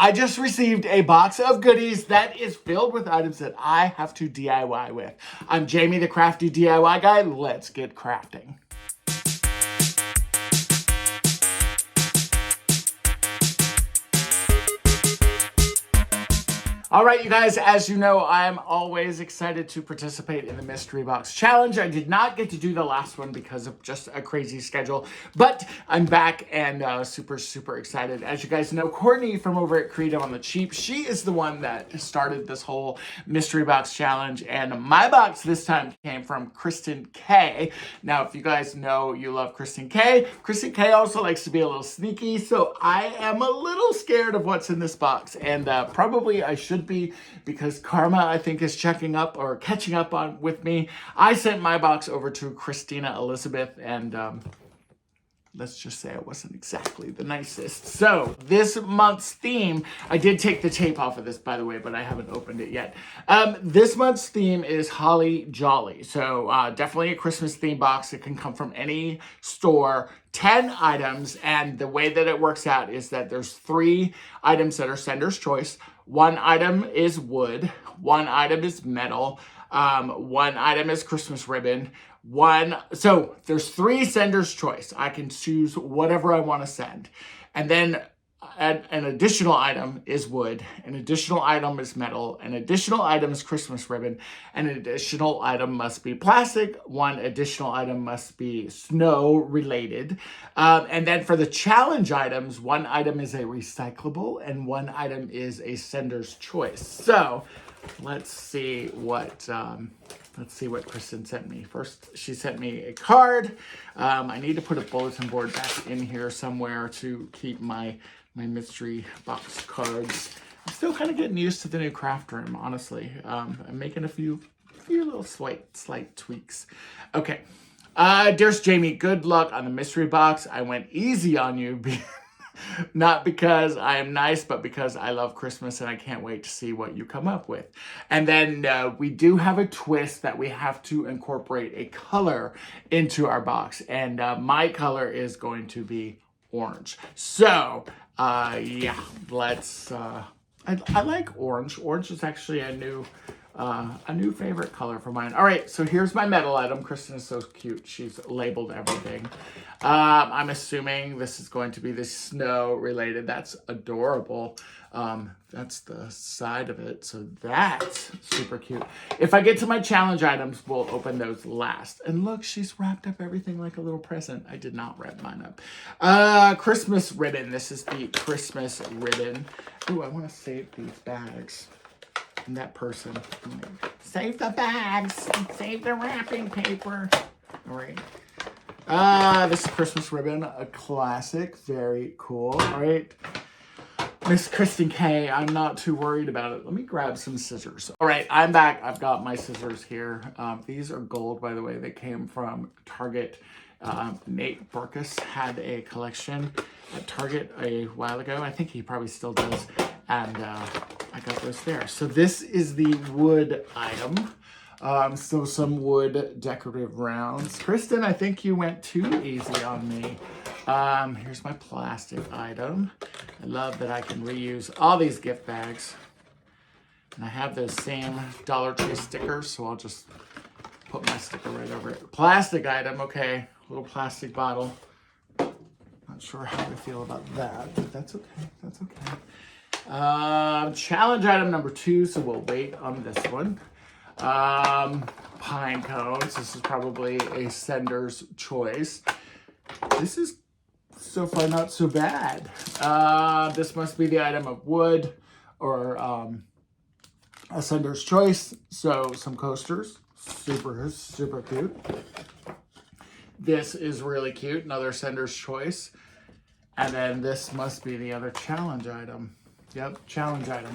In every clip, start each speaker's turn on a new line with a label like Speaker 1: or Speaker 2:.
Speaker 1: I just received a box of goodies that is filled with items that I have to DIY with. I'm Jamie, the Crafty DIY guy. Let's get crafting. All right, you guys, as you know, I'm always excited to participate in the Mystery Box Challenge. I did not get to do the last one because of just a crazy schedule, but I'm back and super excited. As you guys know, Courtney from over at Creative on the Cheap, she is the one that started this whole Mystery Box Challenge, and my box this time came from Kristen K. Now, if you guys know you love Kristen K also likes to be a little sneaky, so I am a little scared of what's in this box, and probably I should be, because karma, I think, is catching up on with me. I sent my box over to Christina Elizabeth, and let's just say it wasn't exactly the nicest. So this month's theme, I did take the tape off of this, by the way, but I haven't opened it yet. This month's theme is Holly Jolly. So definitely a Christmas theme box. It can come from any store. 10 items, and the way that it works out is that there's 3 items that are sender's choice. 1 item is wood, 1 item is metal, 1 item is Christmas ribbon, so there's 3 sender's choice. I can choose whatever I want to send. And then an additional item is wood, an additional item is metal, an additional item is Christmas ribbon, an additional item must be plastic, 1 additional item must be snow related. And then for the challenge items, 1 item is a recyclable and 1 item is a sender's choice. So let's see what Kristen sent me. First, she sent me a card. I need to put a bulletin board back in here somewhere to keep my mystery box cards. I'm still kind of getting used to the new craft room, honestly. I'm making a few little slight tweaks. Okay. Dearest Jamie, good luck on the mystery box. I went easy on you, not because I am nice, but because I love Christmas and I can't wait to see what you come up with. And then we do have a twist that we have to incorporate a color into our box. And my color is going to be orange. So, yeah, let's, I like orange. Orange is actually a new favorite color for mine. All right, so here's my metal item. Kristen is so cute. She's labeled everything. I'm assuming this is going to be the snow related. That's adorable. That's the side of it. So that's super cute. If I get to my challenge items, we'll open those last. And look, she's wrapped up everything like a little present. I did not wrap mine up. Christmas ribbon. This is the Christmas ribbon. Ooh, I want to save these bags. And that person. Save the bags. Save the wrapping paper. All right. This is Christmas ribbon, a classic. Very cool. All right. Miss Kristen K, I'm not too worried about it. Let me grab some scissors. All right, I'm back. I've got my scissors here. These are gold, by the way. They came from Target. Nate Burkus had a collection at Target a while ago. I think he probably still does. And I got those there. So this is the wood item. So some wood decorative rounds. Kristen, I think you went too easy on me. Here's my plastic item. I love that I can reuse all these gift bags. And I have those same Dollar Tree stickers, so I'll just put my sticker right over it. Plastic item, okay. Little plastic bottle. Not sure how I feel about that, but that's okay. That's okay. Challenge item number 2, so we'll wait on this one. Pine cones. This is probably a sender's choice. This is so far not so bad. This must be the item of wood or a sender's choice. So some coasters, super cute. This is really cute, another sender's choice. And then this must be the other challenge item. Yep, challenge item.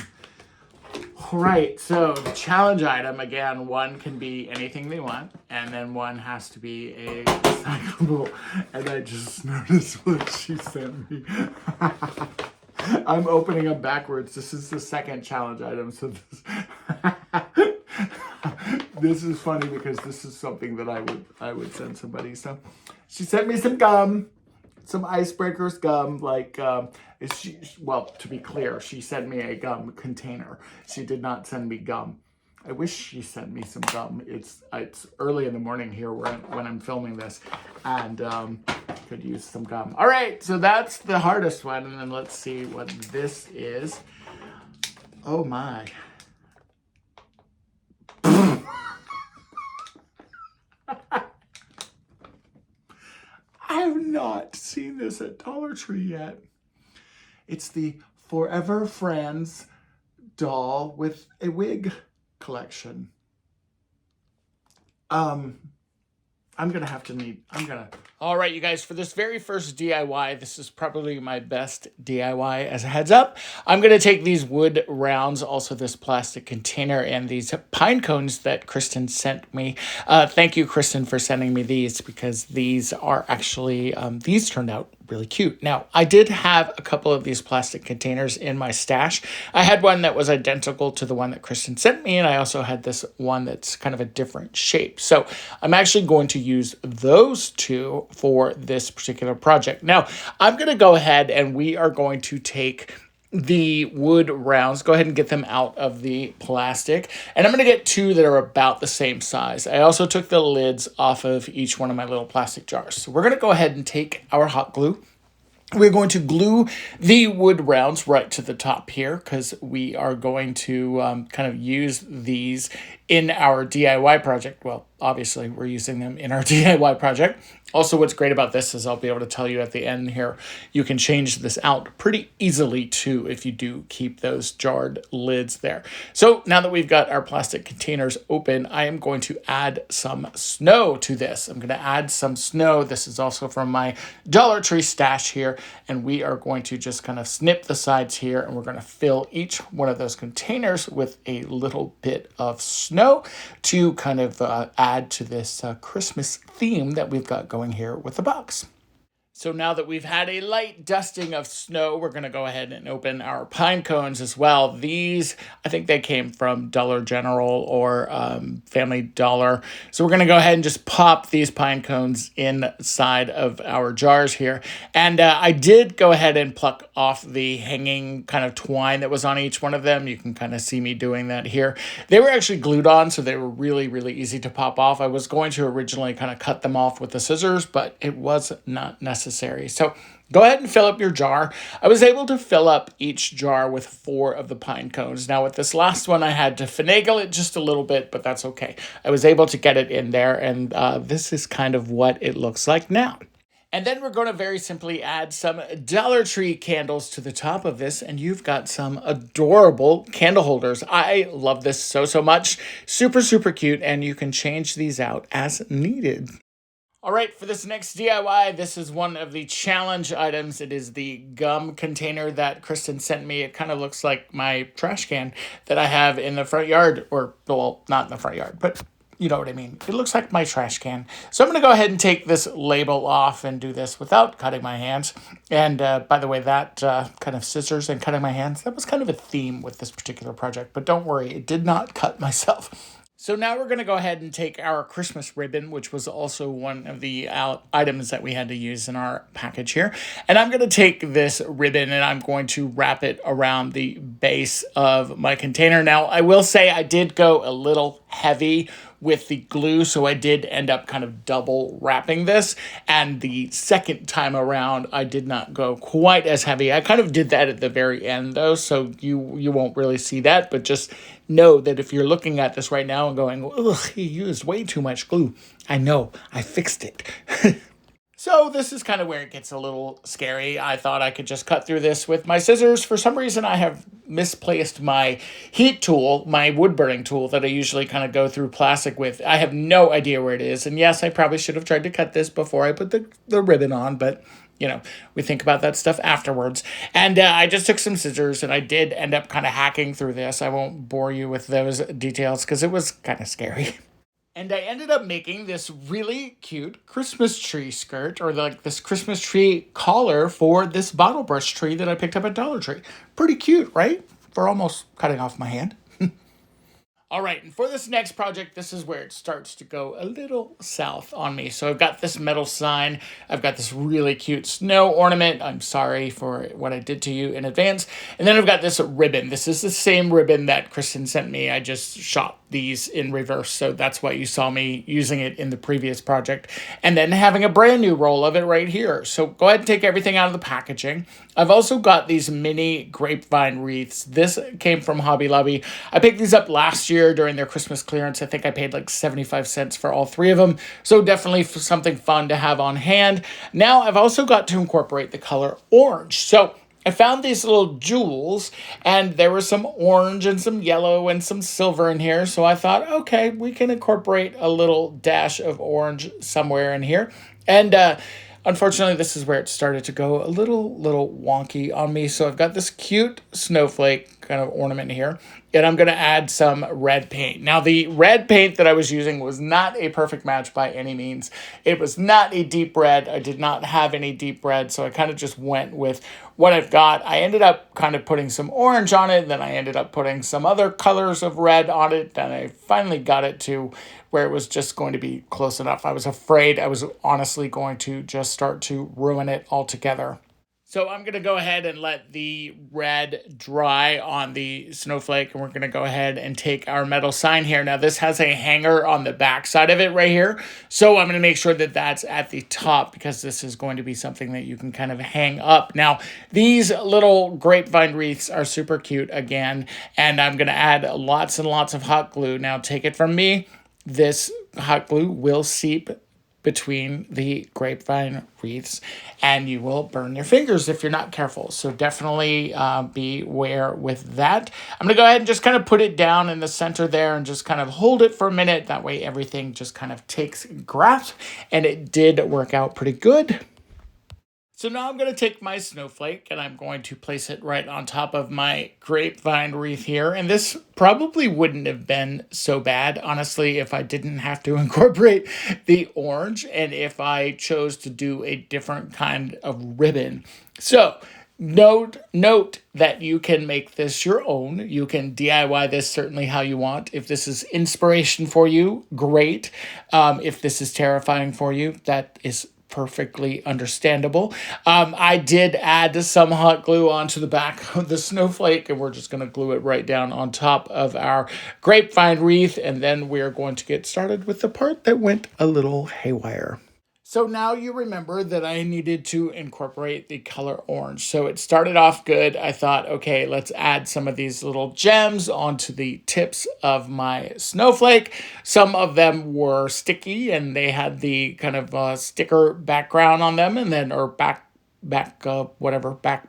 Speaker 1: All right, so the challenge item, again, 1 can be anything they want, and then 1 has to be a recyclable. And I just noticed what she sent me. I'm opening them backwards. This is the second challenge item, so this is funny because this is something that I would send somebody. So she sent me some gum. some icebreakers gum, like, well, to be clear, she sent me a gum container. She did not send me gum. I wish she sent me some gum. It's early in the morning here when I'm filming this, and could use some gum. All right, so that's the hardest one, and then let's see what this is. Oh my. I have not seen this at Dollar Tree yet. It's the Forever Friends doll with a wig collection. All right, you guys, for this very first DIY, this is probably my best DIY as a heads up. I'm going to take these wood rounds, also this plastic container, and these pine cones that Kristen sent me. Thank you, Kristen, for sending me these, because these are actually, these turned out really cute. Now, I did have a couple of these plastic containers in my stash. I had one that was identical to the one that Kristen sent me, and I also had this one that's kind of a different shape. So I'm actually going to use those two for this particular project. Now, I'm going to go ahead and we are going to take the wood rounds, go ahead and get them out of the plastic. And I'm going to get two that are about the same size. I also took the lids off of each one of my little plastic jars. So we're going to go ahead and take our hot glue. We're going to glue the wood rounds right to the top here, because we are going to kind of use these in our DIY project. Well, obviously, we're using them in our DIY project. Also, what's great about this is I'll be able to tell you at the end here, you can change this out pretty easily too if you do keep those jarred lids there. So now that we've got our plastic containers open, I am going to add some snow to this. I'm going to add some snow. This is also from my Dollar Tree stash here, and we are going to just kind of snip the sides here, and we're going to fill each one of those containers with a little bit of snow to kind of add to this Christmas theme that we've got going here with the box. So now that we've had a light dusting of snow, we're going to go ahead and open our pine cones as well. These, I think they came from Dollar General or Family Dollar. So we're going to go ahead and just pop these pine cones inside of our jars here. And I did go ahead and pluck off the hanging kind of twine that was on each one of them. You can kind of see me doing that here. They were actually glued on, so they were really, really easy to pop off. I was going to originally kind of cut them off with the scissors, but it was not necessary. So go ahead and fill up your jar. I was able to fill up each jar with 4 of the pine cones. Now with this last one, I had to finagle it just a little bit, but that's okay. I was able to get it in there, and this is kind of what it looks like now. And then we're going to very simply add some Dollar Tree candles to the top of this, and you've got some adorable candle holders. I love this so, so much. Super, super cute, and you can change these out as needed. All right, for this next DIY, this is one of the challenge items. It is the gum container that Kristen sent me. It kind of looks like my trash can that I have in the front yard, or, well, not in the front yard, but you know what I mean. It looks like my trash can. So I'm going to go ahead and take this label off and do this without cutting my hands. And by the way, that kind of scissors and cutting my hands, that was kind of a theme with this particular project. But don't worry, it did not cut myself. So now we're going to go ahead and take our Christmas ribbon, which was also one of the items that we had to use in our package here. And I'm going to take this ribbon and I'm going to wrap it around the base of my container. Now, I will say I did go a little heavy with the glue, so I did end up kind of double wrapping this. And the second time around, I did not go quite as heavy. I kind of did that at the very end, though, so you won't really see that. But just know that if you're looking at this right now and going, ugh, he used way too much glue, I know, I fixed it. So this is kind of where it gets a little scary. I thought I could just cut through this with my scissors. For some reason, I have misplaced my heat tool, my wood burning tool that I usually kind of go through plastic with. I have no idea where it is. And yes, I probably should have tried to cut this before I put the ribbon on, but you know, we think about that stuff afterwards. And I just took some scissors and I did end up kind of hacking through this. I won't bore you with those details because it was kind of scary. And I ended up making this really cute Christmas tree skirt, or like this Christmas tree collar for this bottle brush tree that I picked up at Dollar Tree. Pretty cute, right? For almost cutting off my hand. All right, and for this next project, this is where it starts to go a little south on me. So I've got this metal sign. I've got this really cute snow ornament. I'm sorry for what I did to you in advance. And then I've got this ribbon. This is the same ribbon that Kristen sent me. I just shot these in reverse, so that's why you saw me using it in the previous project. And then having a brand new roll of it right here. So go ahead and take everything out of the packaging. I've also got these mini grapevine wreaths. This came from Hobby Lobby. I picked these up last year during their Christmas clearance. I think I paid like 75 cents for all three of them. So definitely something fun to have on hand. Now I've also got to incorporate the color orange. So I found these little jewels, and there was some orange and some yellow and some silver in here. So I thought, okay, we can incorporate a little dash of orange somewhere in here. And unfortunately, this is where it started to go a little wonky on me. So I've got this cute snowflake kind of ornament here, and I'm going to add some red paint. Now, the red paint that I was using was not a perfect match by any means. It was not a deep red. I did not have any deep red, so I kind of just went with what I've got. I ended up kind of putting some orange on it, then I ended up putting some other colors of red on it, and I finally got it to where it was just going to be close enough. I was afraid I was honestly going to just start to ruin it altogether. So I'm going to go ahead and let the red dry on the snowflake, and we're going to go ahead and take our metal sign here. Now, this has a hanger on the back side of it right here. So I'm going to make sure that that's at the top, because this is going to be something that you can kind of hang up. Now, these little grapevine wreaths are super cute again, and I'm going to add lots and lots of hot glue. Now, take it from me, this hot glue will seep between the grapevine wreaths, and you will burn your fingers if you're not careful. So definitely beware with that. I'm gonna go ahead and just kind of put it down in the center there and just kind of hold it for a minute. That way everything just kind of takes grasp, and it did work out pretty good. So now I'm going to take my snowflake and I'm going to place it right on top of my grapevine wreath here. And this probably wouldn't have been so bad, honestly, if I didn't have to incorporate the orange and if I chose to do a different kind of ribbon. So note that you can make this your own. You can DIY this certainly how you want. If this is inspiration for you, great. If this is terrifying for you, that is perfectly understandable. I did add some hot glue onto the back of the snowflake, and we're just going to glue it right down on top of our grapevine wreath, and then we're going to get started with the part that went a little haywire. So now you remember that I needed to incorporate the color orange. So it started off good. I thought, okay, let's add some of these little gems onto the tips of my snowflake. Some of them were sticky and they had the kind of sticker background on them, and then, or back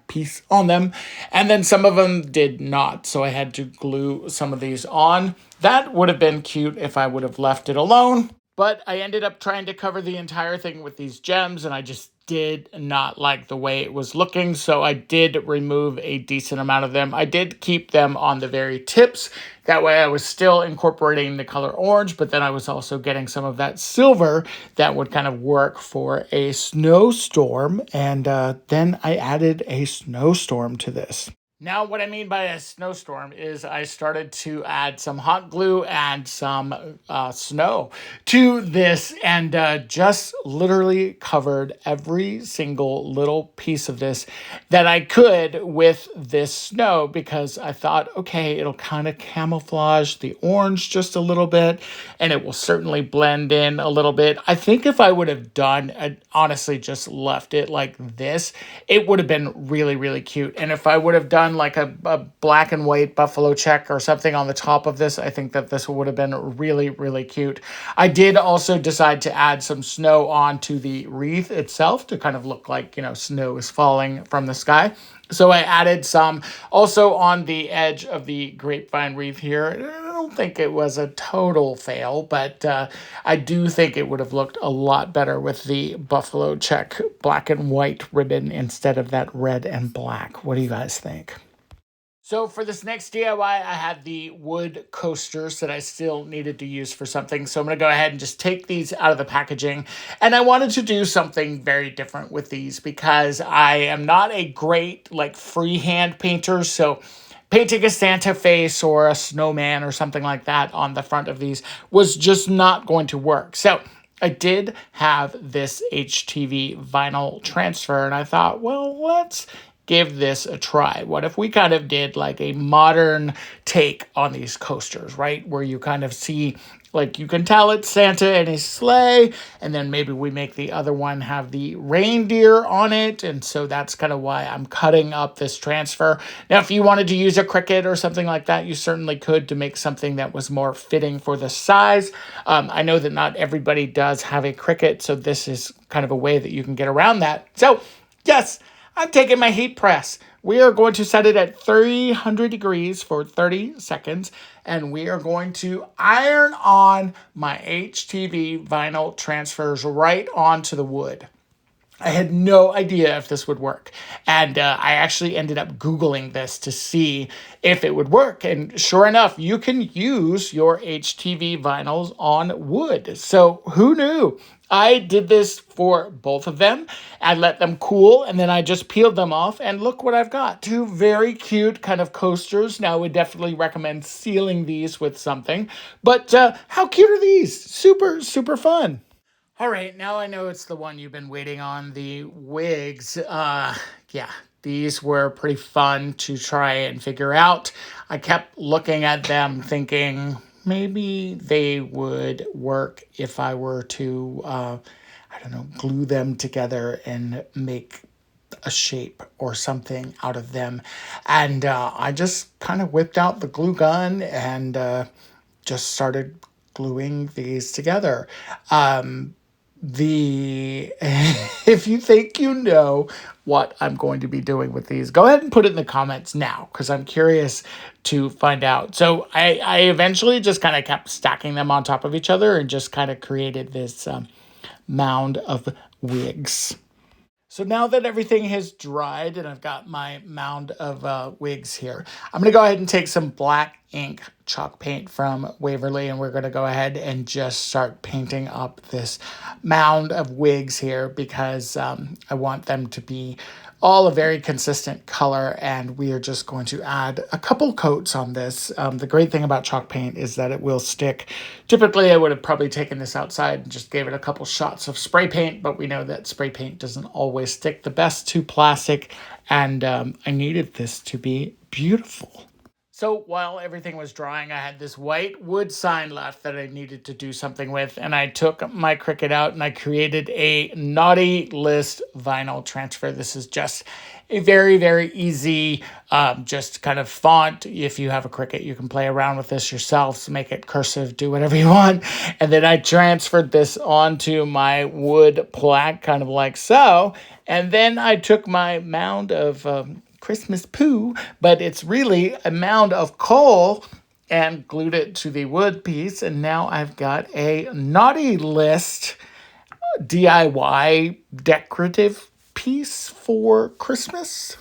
Speaker 1: piece on them. And then some of them did not. So I had to glue some of these on. That would have been cute if I would have left it alone. But I ended up trying to cover the entire thing with these gems, and I just did not like the way it was looking, so I did remove a decent amount of them. I did keep them on the very tips. That way I was still incorporating the color orange, but then I was also getting some of that silver that would kind of work for a snowstorm, and then I added a snowstorm to this. Now, what I mean by a snowstorm is I started to add some hot glue and some snow to this, and just literally covered every single little piece of this that I could with this snow, because I thought, okay, it'll kind of camouflage the orange just a little bit, and it will certainly blend in a little bit. I think if I would have done, honestly, just left it like this, it would have been really, really cute. And if I would have done like a black and white buffalo check or something on the top of this, I think that this would have been really, really cute. I did also decide to add some snow onto the wreath itself to kind of look like, snow is falling from the sky. So I added some also on the edge of the grapevine wreath here. I don't think it was a total fail, but I do think it would have looked a lot better with the buffalo check black and white ribbon instead of that red and black. What do you guys think? So for this next DIY, I had the wood coasters that I still needed to use for something. So I'm going to go ahead and just take these out of the packaging. And I wanted to do something very different with these because I am not a great freehand painter. So painting a Santa face or a snowman or something like that on the front of these was just not going to work. So I did have this HTV vinyl transfer, and I thought, well, let's give this a try. What if we kind of did like a modern take on these coasters, right? Where you kind of see, like, you can tell it's Santa and his sleigh, and then maybe we make the other one have the reindeer on it, and so that's kind of why I'm cutting up this transfer. Now, if you wanted to use a Cricut or something like that, you certainly could to make something that was more fitting for the size. I know that not everybody does have a Cricut, so this is kind of a way that you can get around that. So, yes, I'm taking my heat press. We are going to set it at 300 degrees for 30 seconds, and we are going to iron on my HTV vinyl transfers right onto the wood. I had no idea if this would work. And I actually ended up Googling this to see if it would work. And sure enough, you can use your HTV vinyls on wood. So who knew? I did this for both of them. I let them cool, and then I just peeled them off. And look what I've got. Two very cute kind of coasters. Now, I would definitely recommend sealing these with something. But how cute are these? Super, super fun. All right, now I know it's the one you've been waiting on, the wigs. Yeah, these were pretty fun to try and figure out. I kept looking at them thinking maybe they would work if I were to, I don't know, glue them together and make a shape or something out of them. And I just kind of whipped out the glue gun and just started gluing these together. If you think you know what I'm going to be doing with these, go ahead and put it in the comments now, because I'm curious to find out. So I eventually just kind of kept stacking them on top of each other and just kind of created this mound of wigs. So now that everything has dried and I've got my mound of wigs here, I'm going to go ahead and take some black ink chalk paint from Waverly, and we're going to go ahead and just start painting up this mound of wigs here, because I want them to be all a very consistent color, and we are just going to add a couple coats on this. The great thing about chalk paint is that it will stick. Typically, I would have probably taken this outside and just gave it a couple shots of spray paint, but we know that spray paint doesn't always stick the best to plastic, and I needed this to be beautiful. So while everything was drying, I had this white wood sign left that I needed to do something with, and I took my Cricut out and I created a naughty list vinyl transfer. This is just a very, very easy, just kind of font. If you have a Cricut, you can play around with this yourself, make it cursive, do whatever you want. And then I transferred this onto my wood plaque, kind of like so. And then I took my mound of Christmas poo, but it's really a mound of coal, and glued it to the wood piece. And now I've got a naughty list DIY decorative piece for Christmas.